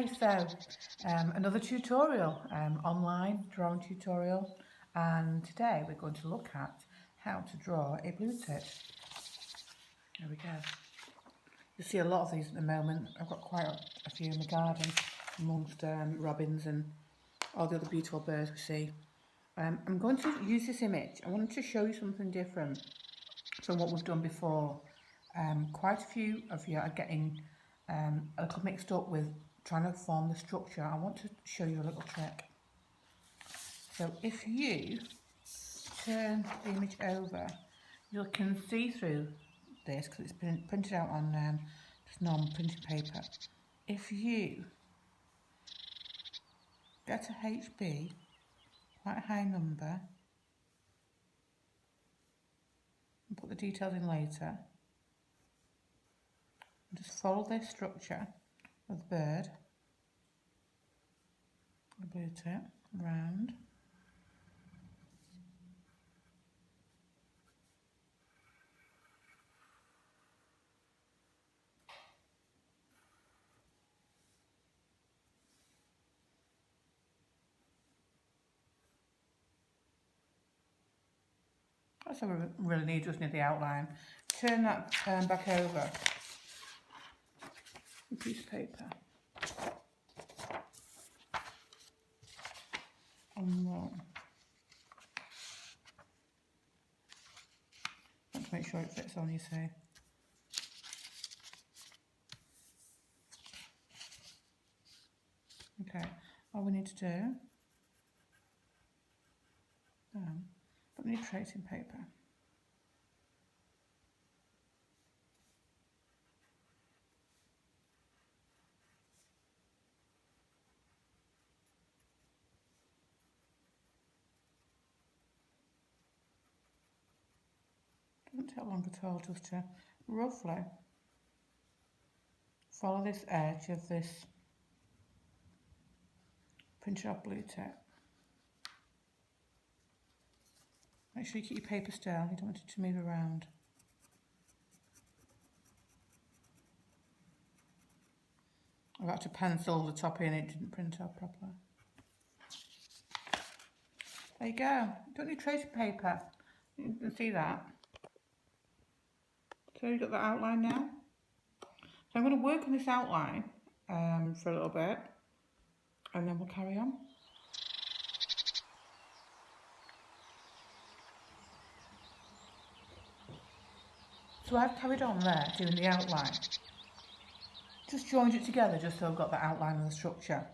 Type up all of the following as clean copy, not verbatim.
Okay, so another tutorial, online drawing tutorial, and today we're going to look at how to draw a blue tit. There we go. You see a lot of these at the moment. I've got quite a few in the garden amongst robins and all the other beautiful birds we see. I'm going to use this image. I wanted to show you something different from what we've done before. Quite a few of you are getting a little mixed up with trying to form the structure. I want to show you a little trick. So if you turn the image over, you can see through this because it's been printed out on just normal printing paper. If you get a HB, quite a high number, and put the details in later, and just follow this structure of the bird, the blue tit, round. That's all we really need, just need the outline. Turn that back over a piece of paper. And then want to make sure it fits on, you see. Okay, all we need to do, but we need tracing paper. Doesn't take long at all, just to roughly follow this edge of this printed off blue tit. Make sure you keep your paper still, you don't want it to move around. I've had to pencil the top in, it didn't print out properly. There you go, you don't need tracing paper, you can see that. So you've got the outline now. So I'm going to work on this outline for a little bit, and then we'll carry on. So I've carried on there doing the outline. Just joined it together just so I've got the outline of the structure.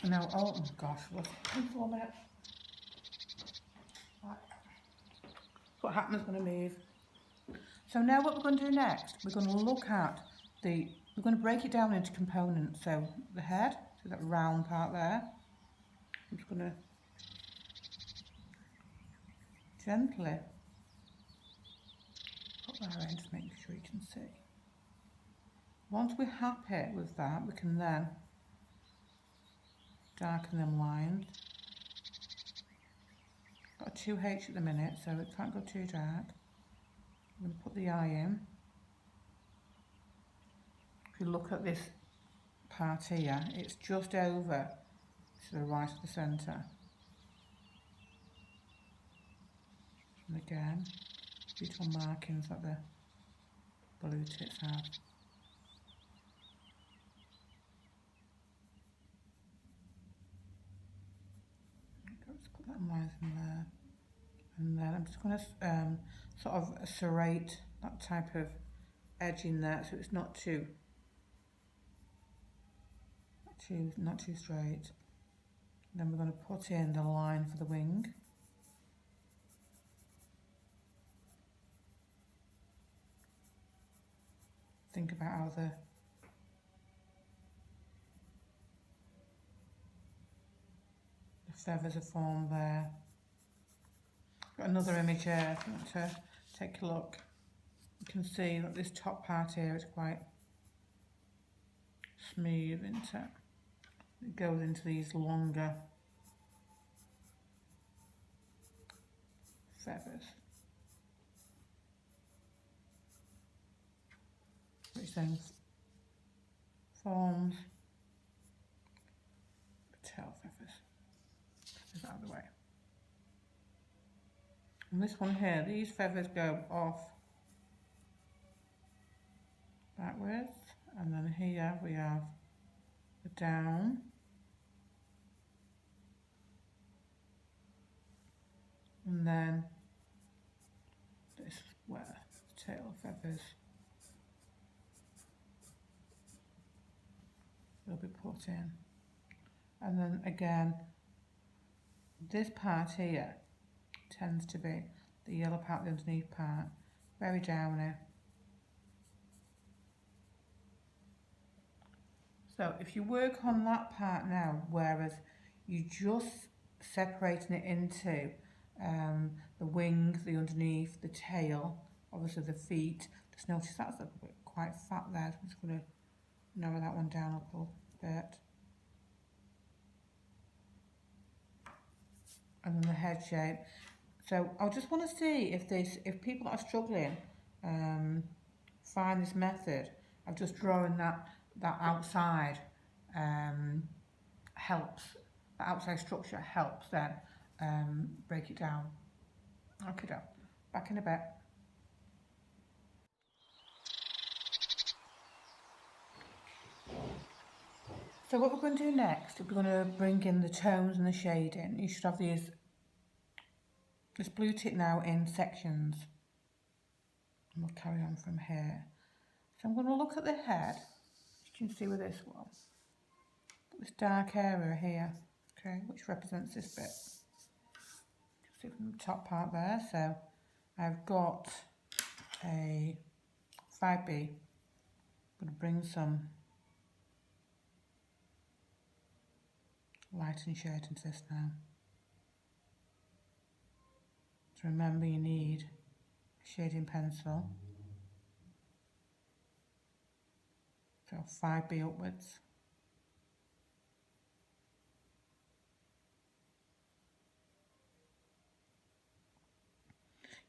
And now, oh my gosh, what's for a minute? Right. What happens when I move? So now what we're going to do next, we're going to look at we're going to break it down into components. So the head, so that round part there, I'm just going to gently put that in, just making sure you can see. Once we're happy with that, we can then darken them lines. Got a 2H at the minute, so it can't go too dark. I'm going to put the eye in. If you look at this part here, it's just over to the right of the centre. And again, beautiful markings that the blue tits have. Let's put that lines in there. And then I'm just going to sort of serrate that type of edge in there so it's not too straight. Then we're going to put in the line for the wing. Think about how the feathers are formed there. Got another image here if you want to take a look. You can see that this top part here is quite smooth, isn't it? It goes into these longer feathers, which then forms this out of the way. And this one here, these feathers go off backwards, and then here we have the down, and then this is where the tail feathers will be put in. And then again, this part here tends to be the yellow part, the underneath part, very downy. So if you work on that part now, whereas you just separating it into the wing, the underneath, the tail, obviously the feet, just notice that's a bit quite fat there, so I'm just going to narrow that one down a little bit. And then the head shape. So I just want to see if people are struggling, find this method of just drawing that outside helps. The outside structure helps then break it down. Okay, back in a bit. So what we're going to do next, we're going to bring in the tones and the shading. You should have this Blue Tit now in sections. And we'll carry on from here. So I'm going to look at the head. You can see with this one. This dark area here, okay, which represents this bit. You can see from the top part there. So I've got a 5B. I'm going to bring some light and shade into this now. So remember, you need a shading pencil. So 5B upwards.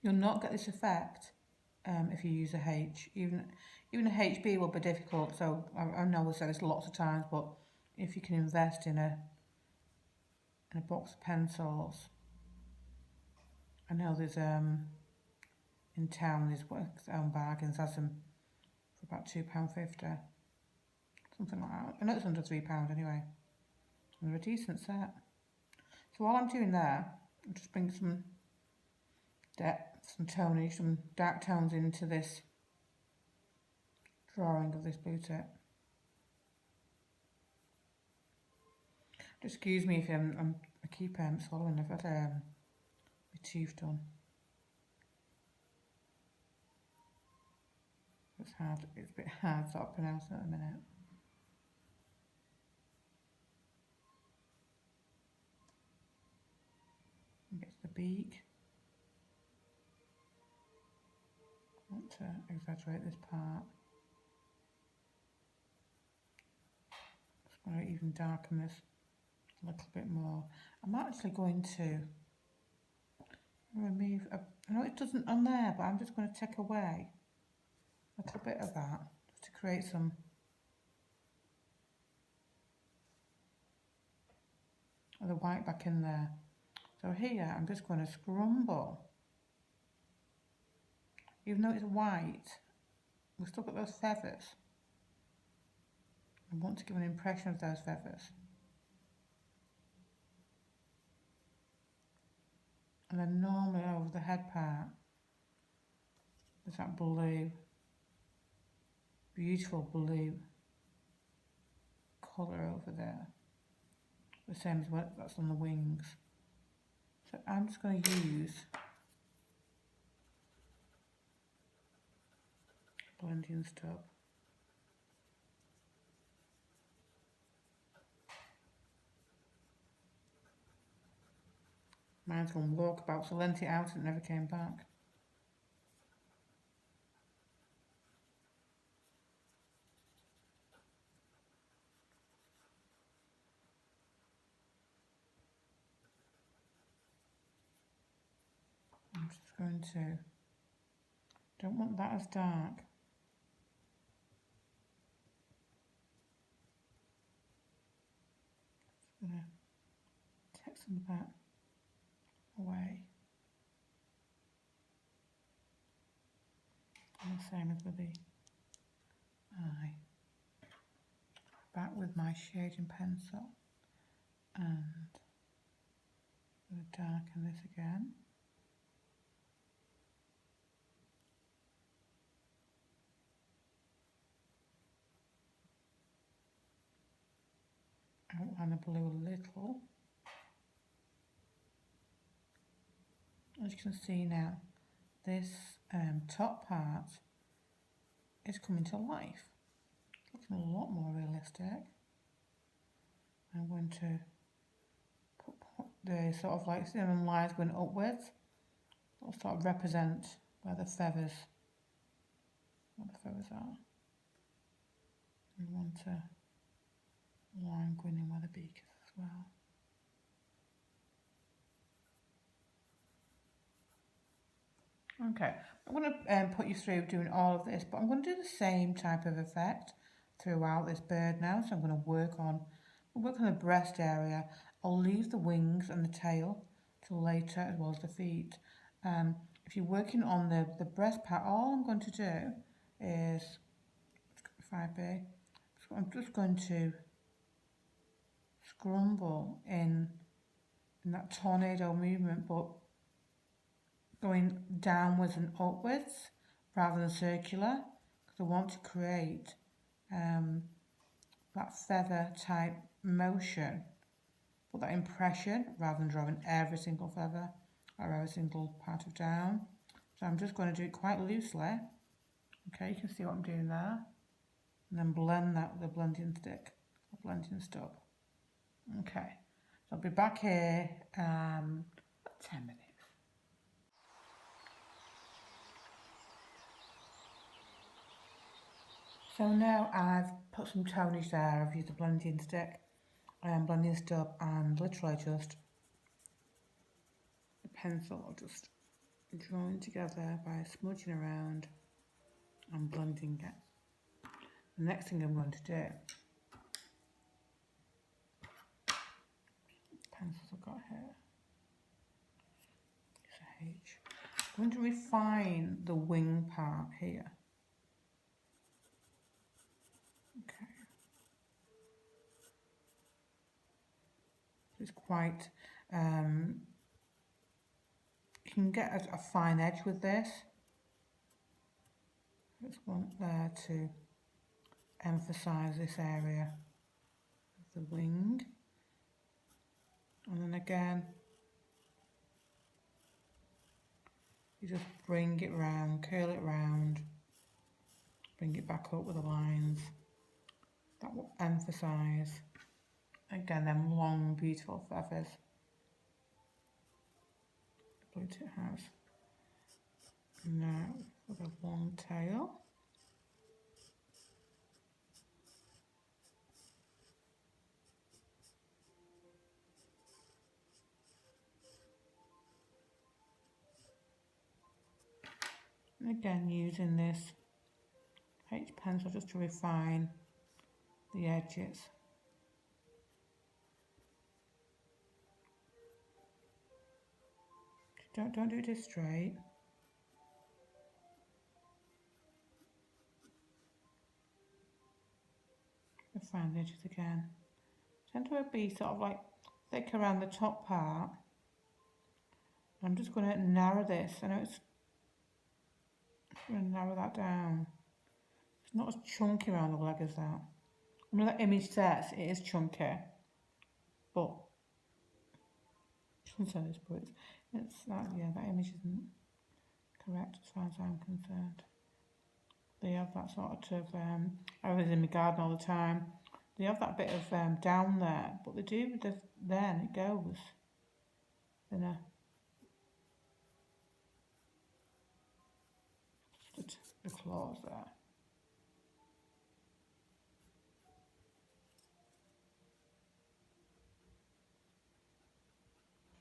You'll not get this effect if you use a H. Even a HB will be difficult. So I know we've said this lots of times, but if you can invest in a box of pencils. I know there's in town there's Works Own Bargains, has them for about £2.50, something like that. I know it's under £3 anyway. And they're a decent set. So while I'm doing there, I'll just bring some depth, some tonage, some dark tones into this drawing of this Blue Tit. Excuse me if I keep swallowing. I've had my tooth done. It's hard. It's a bit hard to pronounce it at the minute. And get to the beak. I want to exaggerate this part. Just want to even darken this a little bit more. I'm actually going to remove I know it doesn't on there, but I'm just going to take away a little bit of that just to create some of the white back in there. So here I'm just going to scrumble. Even though it's white, we've still got those feathers. I want to give an impression of those feathers. And then normally over the head part, there's that blue, beautiful blue colour over there. The same as what that's on the wings. So I'm just going to use blending stuff. Mine's gone walkabout, so lent it out and it never came back. I'm just going to, don't want that as dark. Just going to take some of that away. And the same as with the eye. Back with my shading pencil and we'll darken this again. Outline the blue a little. As you can see now, this top part is coming to life. Looking a lot more realistic. I'm going to put the sort of like cinnamon lines going upwards. It'll sort of represent where the feathers are. We want a line going in where the beak is as well. Okay, I'm going to put you through doing all of this, but I'm going to do the same type of effect throughout this bird now. So I'm going to work on the breast area. I'll leave the wings and the tail till later, as well as the feet. If you're working on the breast part, all I'm going to do is 5B. So I'm just going to scrumble in that tornado movement, but going downwards and upwards rather than circular, because I want to create that feather type motion, but that impression rather than drawing every single feather or every single part of down. So I'm just going to do it quite loosely. Okay, you can see what I'm doing there. And then blend that with a blending stick or blending stub. Okay, so I'll be back here 10 minutes. So now I've put some tonage there. I've used a blending stick and blending stub, and literally just the pencil just drawing together by smudging around and blending it. The next thing I'm going to do, pencils I've got here, it's a H. I'm going to refine the wing part here. Okay. It's quite, you can get a fine edge with this. I just want there to emphasize this area of the wing. And then again, you just bring it round, curl it round, bring it back up with the lines. That will emphasize, again, them long, beautiful feathers the Blue Tit has. Now, for the long tail. And again, using this H pencil just to refine the edges. Don't do this straight. Refine the edges again. Tend to be sort of like thick around the top part. I'm just going to narrow this. I know it's going to narrow that down. It's not as chunky around the leg as that. When that image says it is chunky, but it's that, yeah, that image isn't correct as far as I'm concerned. They have that sort of, I was in my garden all the time, they have that bit of down there, but they do with then it goes thinner. Just the claws there.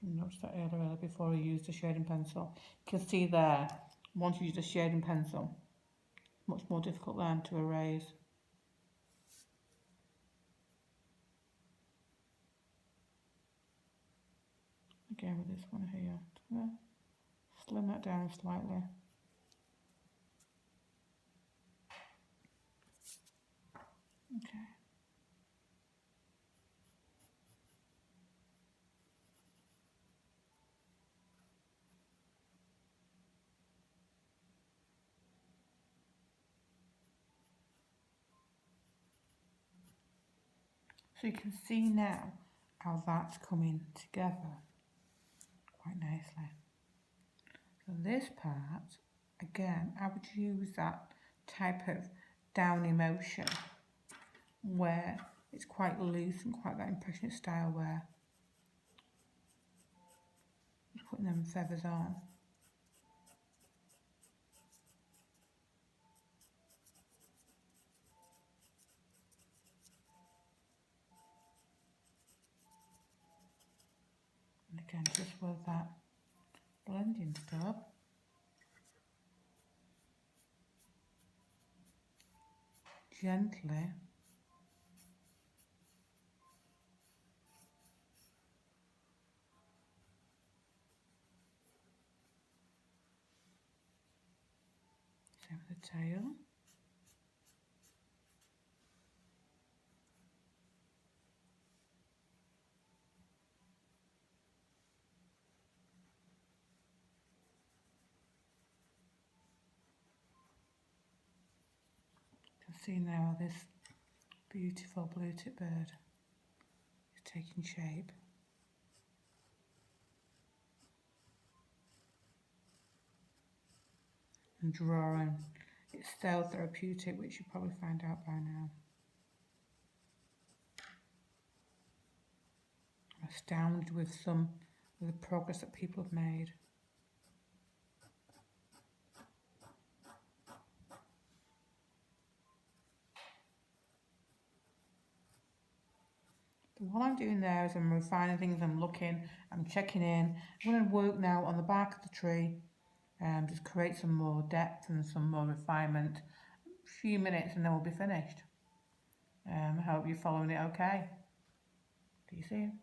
Notice that earlier before I used the shading pencil. You can see there, once you use a shading pencil, much more difficult then to erase. Again with this one here. Just gonna slim that down slightly. Okay. So you can see now how that's coming together quite nicely. So this part, again, I would use that type of downy motion where it's quite loose and quite that impressionist style where you're putting them feathers on. And again, just with that blending stub, gently same with the tail. You can see now this beautiful blue tit bird is taking shape. And drawing. It's so therapeutic, which you probably find out by now. I'm astounded with the progress that people have made. So what I'm doing there is I'm refining things, I'm looking, I'm checking in. I'm going to work now on the back of the tree and just create some more depth and some more refinement. A few minutes and then we'll be finished. I hope you're following it okay. See you soon.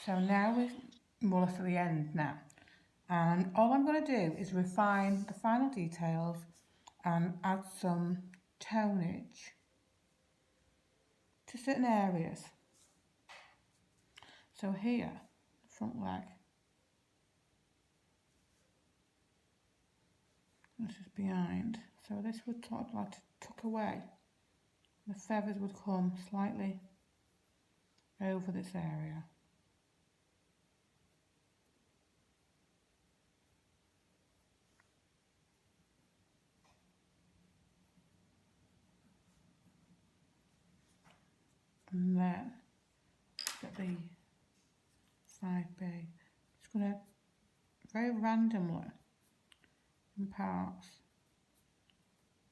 So now we're more or less at the end now. And all I'm going to do is refine the final details and add some tonage to certain areas. So here, front leg, this is behind. So this would sort of like to tuck away. The feathers would come slightly over this area. And then get the 5B. Just going to very randomly in parts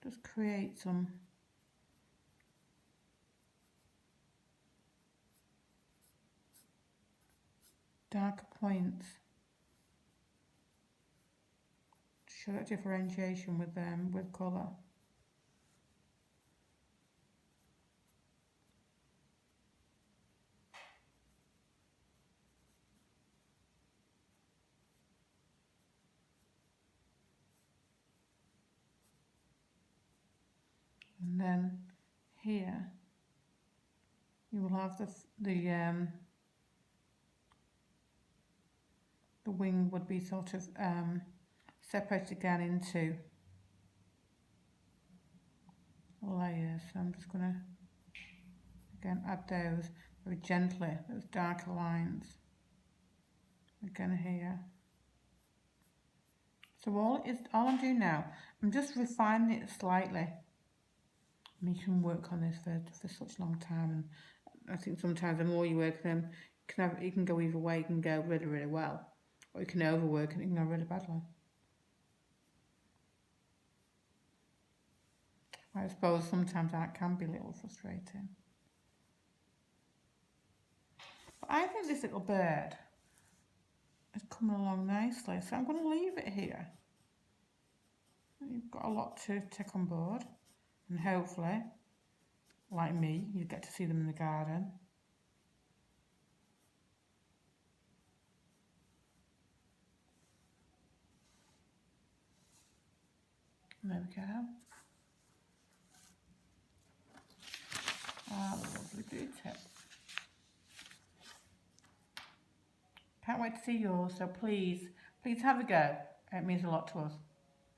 just create some darker points to show that differentiation with colour. And then here you will have the wing would be sort of separated again into layers. So I'm just going to again add those very gently, those darker lines again here. So all I'm doing now, I'm just refining it slightly. And you can work on this for such a long time, and I think sometimes the more you work them, you can go either way. You can go really, really well, or you can overwork and it can go really badly. I suppose sometimes that can be a little frustrating. But I think this little bird is coming along nicely, so I'm going to leave it here. You've got a lot to take on board, and hopefully like me, you get to see them in the garden. And there we go. Ah, the lovely Blue Tit. Can't wait to see yours, so please have a go. It means a lot to us.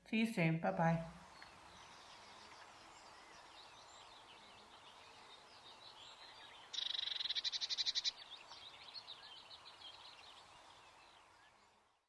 See you soon. Bye-bye.